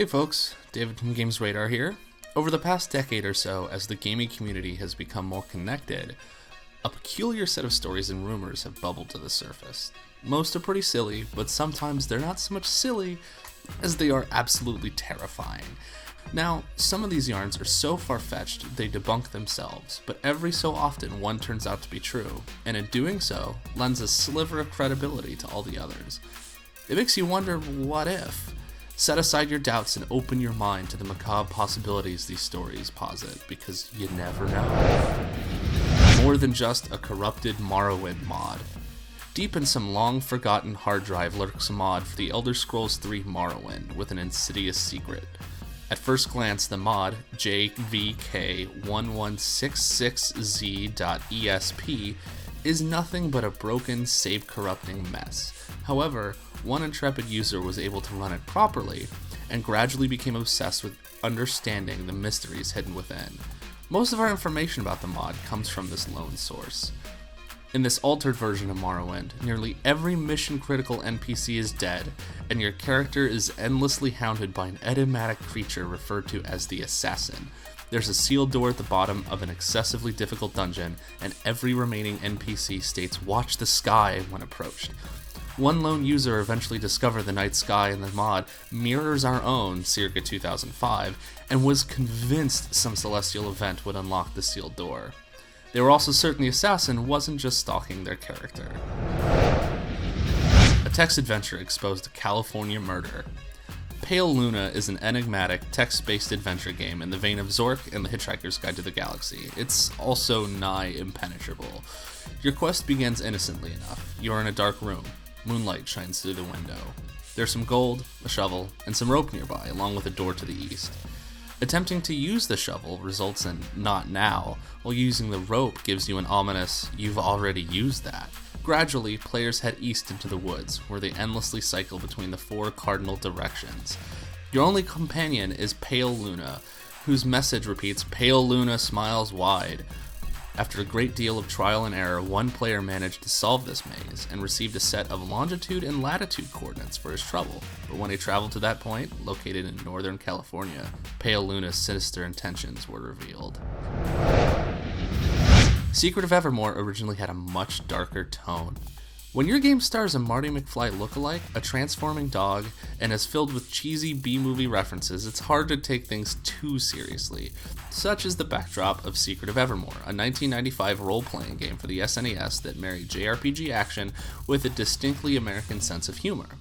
Hey folks, David from Games Radar here. Over the past decade or so, as the gaming community has become more connected, a peculiar set of stories and rumors have bubbled to the surface. Most are pretty silly, but sometimes they're not so much silly as they are absolutely terrifying. Now, some of these yarns are so far-fetched they debunk themselves, but every so often one turns out to be true, and in doing so, lends a sliver of credibility to all the others. It makes you wonder, what if? Set aside your doubts and open your mind to the macabre possibilities these stories posit, because you never know. More than just a corrupted Morrowind mod. Deep in some long-forgotten hard drive lurks a mod for the Elder Scrolls III Morrowind with an insidious secret. At first glance, the mod, JVK1166Z.ESP, is nothing but a broken, save-corrupting mess. However, one intrepid user was able to run it properly, and gradually became obsessed with understanding the mysteries hidden within. Most of our information about the mod comes from this lone source. In this altered version of Morrowind, nearly every mission-critical NPC is dead, and your character is endlessly hounded by an enigmatic creature referred to as the Assassin. There's a sealed door at the bottom of an excessively difficult dungeon, and every remaining NPC states "watch the sky" when approached. One lone user eventually discovered the night sky in the mod mirrors our own circa 2005, and was convinced some celestial event would unlock the sealed door. They were also certain the assassin wasn't just stalking their character. A text adventure exposed a California murder. Pale Luna is an enigmatic, text-based adventure game in the vein of Zork and the Hitchhiker's Guide to the Galaxy. It's also nigh impenetrable. Your quest begins innocently enough. You're in a dark room. Moonlight shines through the window. There's some gold, a shovel, and some rope nearby, along with a door to the east. Attempting to use the shovel results in "not now," while using the rope gives you an ominous "you've already used that." Gradually, players head east into the woods, where they endlessly cycle between the four cardinal directions. Your only companion is Pale Luna, whose message repeats, "Pale Luna smiles wide." After a great deal of trial and error, one player managed to solve this maze and received a set of longitude and latitude coordinates for his trouble. But when he traveled to that point, located in Northern California, Pale Luna's sinister intentions were revealed. Secret of Evermore originally had a much darker tone. When your game stars a Marty McFly lookalike, a transforming dog, and is filled with cheesy B-movie references, it's hard to take things too seriously. Such is the backdrop of Secret of Evermore, a 1995 role-playing game for the SNES that married JRPG action with a distinctly American sense of humor.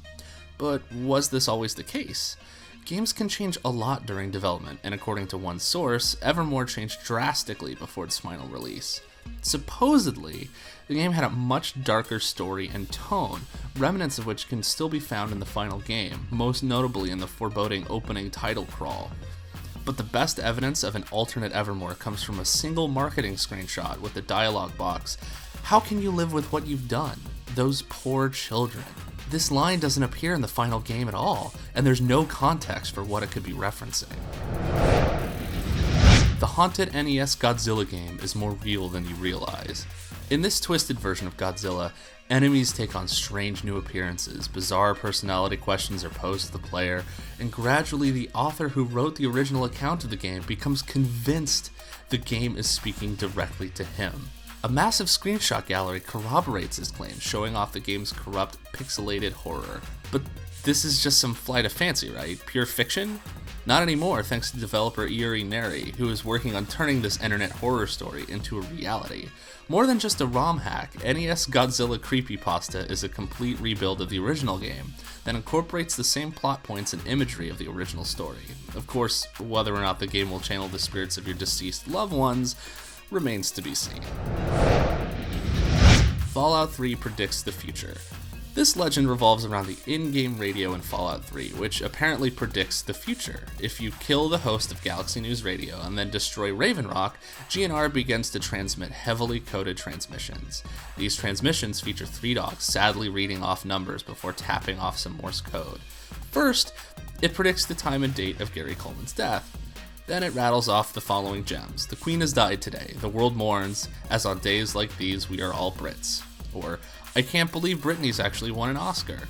But was this always the case? Games can change a lot during development, and according to one source, Evermore changed drastically before its final release. Supposedly, the game had a much darker story and tone, remnants of which can still be found in the final game, most notably in the foreboding opening title crawl. But the best evidence of an alternate Evermore comes from a single marketing screenshot with the dialogue box, "How can you live with what you've done? Those poor children." This line doesn't appear in the final game at all, and there's no context for what it could be referencing. The haunted NES Godzilla game is more real than you realize. In this twisted version of Godzilla, enemies take on strange new appearances, bizarre personality questions are posed to the player, and gradually the author who wrote the original account of the game becomes convinced the game is speaking directly to him. A massive screenshot gallery corroborates his claims, showing off the game's corrupt, pixelated horror. But this is just some flight of fancy, right? Pure fiction? Not anymore, thanks to developer Iuri Neri, who is working on turning this internet horror story into a reality. More than just a ROM hack, NES Godzilla Creepypasta is a complete rebuild of the original game that incorporates the same plot points and imagery of the original story. Of course, whether or not the game will channel the spirits of your deceased loved ones remains to be seen. Fallout 3 predicts the future. This legend revolves around the in-game radio in Fallout 3, which apparently predicts the future. If you kill the host of Galaxy News Radio and then destroy Raven Rock, GNR begins to transmit heavily coded transmissions. These transmissions feature three dogs sadly reading off numbers before tapping off some Morse code. First, it predicts the time and date of Gary Coleman's death. Then it rattles off the following gems. The Queen has died today. The world mourns, as on days like these we are all Brits. Or, I can't believe Britney's actually won an Oscar,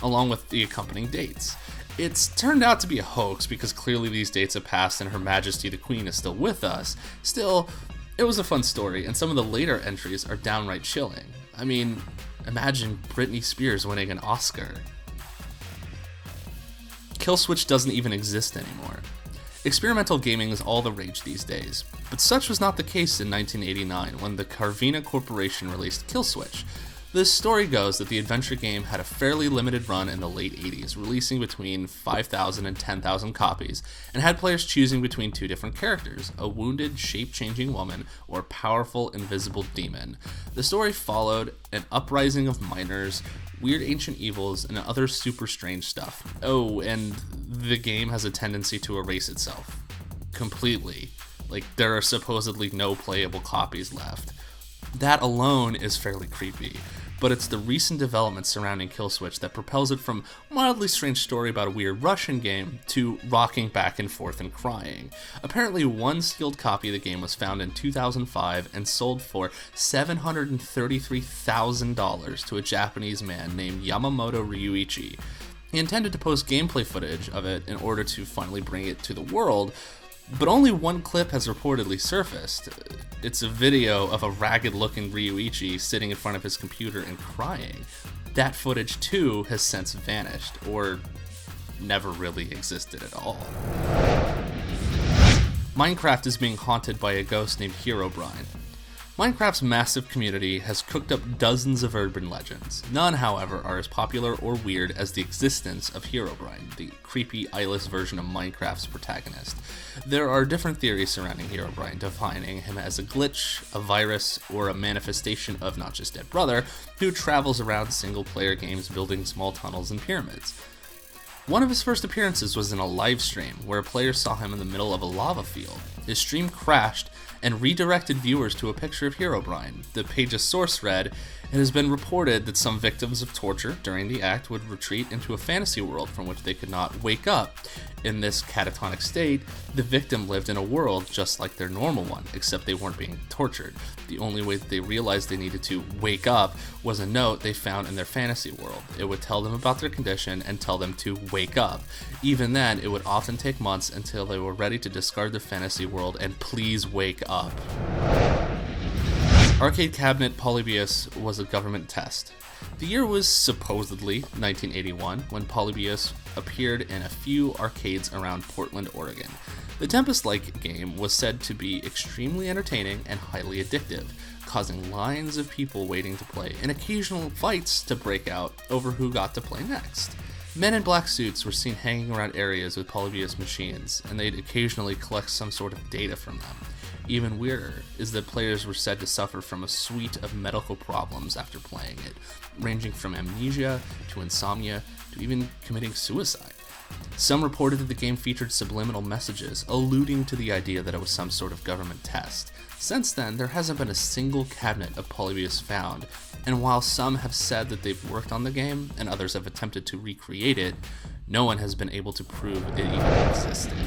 along with the accompanying dates. It's turned out to be a hoax because clearly these dates have passed and Her Majesty the Queen is still with us. Still, it was a fun story, and some of the later entries are downright chilling. I mean, imagine Britney Spears winning an Oscar. Kill switch doesn't even exist anymore. Experimental gaming is all the rage these days, but such was not the case in 1989 when the Carvina Corporation released Kill Switch. The story goes that the adventure game had a fairly limited run in the late 80s, releasing between 5,000 and 10,000 copies, and had players choosing between two different characters, a wounded, shape-changing woman or a powerful, invisible demon. The story followed an uprising of miners, weird ancient evils, and other super strange stuff. Oh, and the game has a tendency to erase itself. Completely. Like, there are supposedly no playable copies left. That alone is fairly creepy, but it's the recent developments surrounding Kill Switch that propels it from mildly strange story about a weird Russian game to rocking back and forth and crying. Apparently one sealed copy of the game was found in 2005 and sold for $733,000 to a Japanese man named Yamamoto Ryuichi. He intended to post gameplay footage of it in order to finally bring it to the world, but only one clip has reportedly surfaced. It's a video of a ragged-looking Ryuichi sitting in front of his computer and crying. That footage, too, has since vanished, or never really existed at all. Minecraft is being haunted by a ghost named HEROBRINE. Minecraft's massive community has cooked up dozens of urban legends. None, however, are as popular or weird as the existence of HEROBRINE, the creepy, eyeless version of Minecraft's protagonist. There are different theories surrounding HEROBRINE, defining him as a glitch, a virus, or a manifestation of not just Dead Brother, who travels around single-player games building small tunnels and pyramids. One of his first appearances was in a live stream, where a player saw him in the middle of a lava field. His stream crashed and redirected viewers to a picture of HEROBRINE. The page's source read, "It has been reported that some victims of torture during the act would retreat into a fantasy world from which they could not wake up. In this catatonic state, the victim lived in a world just like their normal one, except they weren't being tortured. The only way that they realized they needed to wake up was a note they found in their fantasy world. It would tell them about their condition and tell them to wake up. Even then, it would often take months until they were ready to discard their fantasy world and please wake up." Arcade cabinet Polybius was a government test. The year was supposedly 1981 when Polybius appeared in a few arcades around Portland, Oregon. The Tempest-like game was said to be extremely entertaining and highly addictive, causing lines of people waiting to play and occasional fights to break out over who got to play next. Men in black suits were seen hanging around areas with Polybius machines, and they'd occasionally collect some sort of data from them. Even weirder is that players were said to suffer from a suite of medical problems after playing it, ranging from amnesia to insomnia to even committing suicide. Some reported that the game featured subliminal messages, alluding to the idea that it was some sort of government test. Since then, there hasn't been a single cabinet of Polybius found, and while some have said that they've worked on the game, and others have attempted to recreate it, no one has been able to prove it even existed.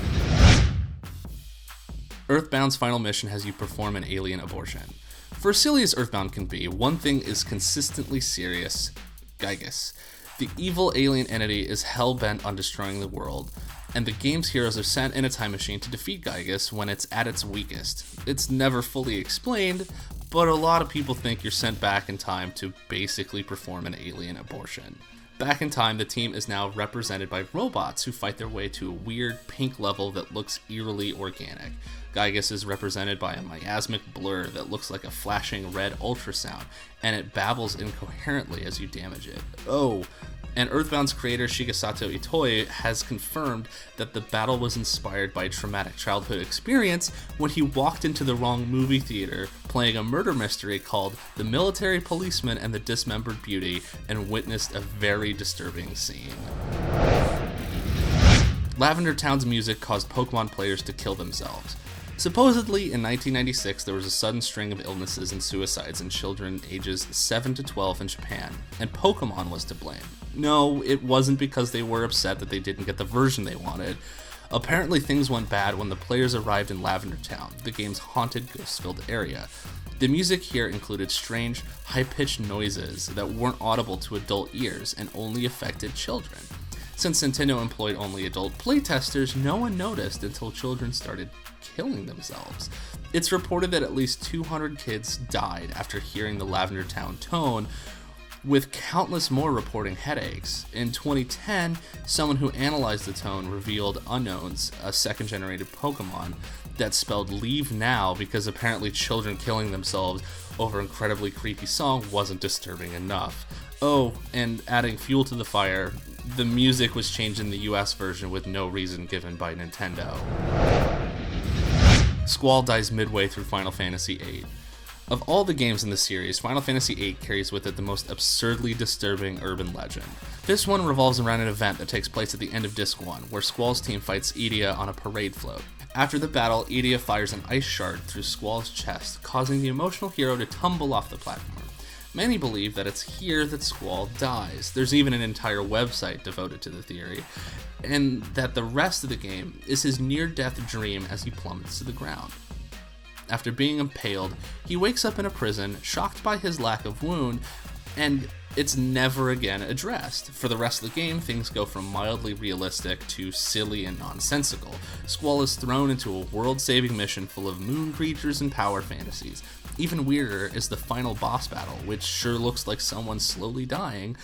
Earthbound's final mission has you perform an alien abortion. For as silly as Earthbound can be, one thing is consistently serious: Gygas. The evil alien entity is hell-bent on destroying the world, and the game's heroes are sent in a time machine to defeat Gygas when it's at its weakest. It's never fully explained, but a lot of people think you're sent back in time to basically perform an alien abortion. Back in time, the team is now represented by robots who fight their way to a weird pink level that looks eerily organic. Gygas is represented by a miasmic blur that looks like a flashing red ultrasound, and it babbles incoherently as you damage it. Oh, and Earthbound's creator Shigesato Itoi has confirmed that the battle was inspired by a traumatic childhood experience when he walked into the wrong movie theater playing a murder mystery called The Military Policeman and the Dismembered Beauty and witnessed a very disturbing scene. Lavender Town's music caused Pokemon players to kill themselves. Supposedly, in 1996, there was a sudden string of illnesses and suicides in children ages 7 to 12 in Japan, and Pokemon was to blame. No, it wasn't because they were upset that they didn't get the version they wanted. Apparently, things went bad when the players arrived in Lavender Town, the game's haunted, ghost-filled area. The music here included strange, high-pitched noises that weren't audible to adult ears and only affected children. Since Nintendo employed only adult playtesters, no one noticed until children started killing themselves. It's reported that at least 200 kids died after hearing the Lavender Town tone, with countless more reporting headaches. In 2010, someone who analyzed the tone revealed Unknowns, a second-generated Pokemon, that spelled leave now because apparently children killing themselves over incredibly creepy song wasn't disturbing enough. Oh, and adding fuel to the fire, the music was changed in the US version with no reason given by Nintendo. Squall dies midway through Final Fantasy VIII. Of all the games in the series, Final Fantasy VIII carries with it the most absurdly disturbing urban legend. This one revolves around an event that takes place at the end of Disc 1, where Squall's team fights Edea on a parade float. After the battle, Edea fires an ice shard through Squall's chest, causing the emotional hero to tumble off the platform. Many believe that it's here that Squall dies. There's even an entire website devoted to the theory, and that the rest of the game is his near-death dream as he plummets to the ground. After being impaled, he wakes up in a prison, shocked by his lack of wound, and it's never again addressed. For the rest of the game, things go from mildly realistic to silly and nonsensical. Squall is thrown into a world-saving mission full of moon creatures and power fantasies. Even weirder is the final boss battle, which sure looks like someone slowly dying.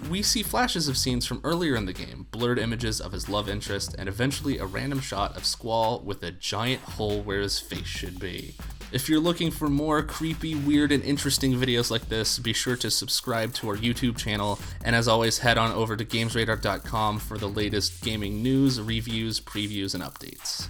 We see flashes of scenes from earlier in the game, blurred images of his love interest, and eventually a random shot of Squall with a giant hole where his face should be. If you're looking for more creepy, weird, and interesting videos like this, be sure to subscribe to our YouTube channel, and as always, head on over to GamesRadar.com for the latest gaming news, reviews, previews, and updates.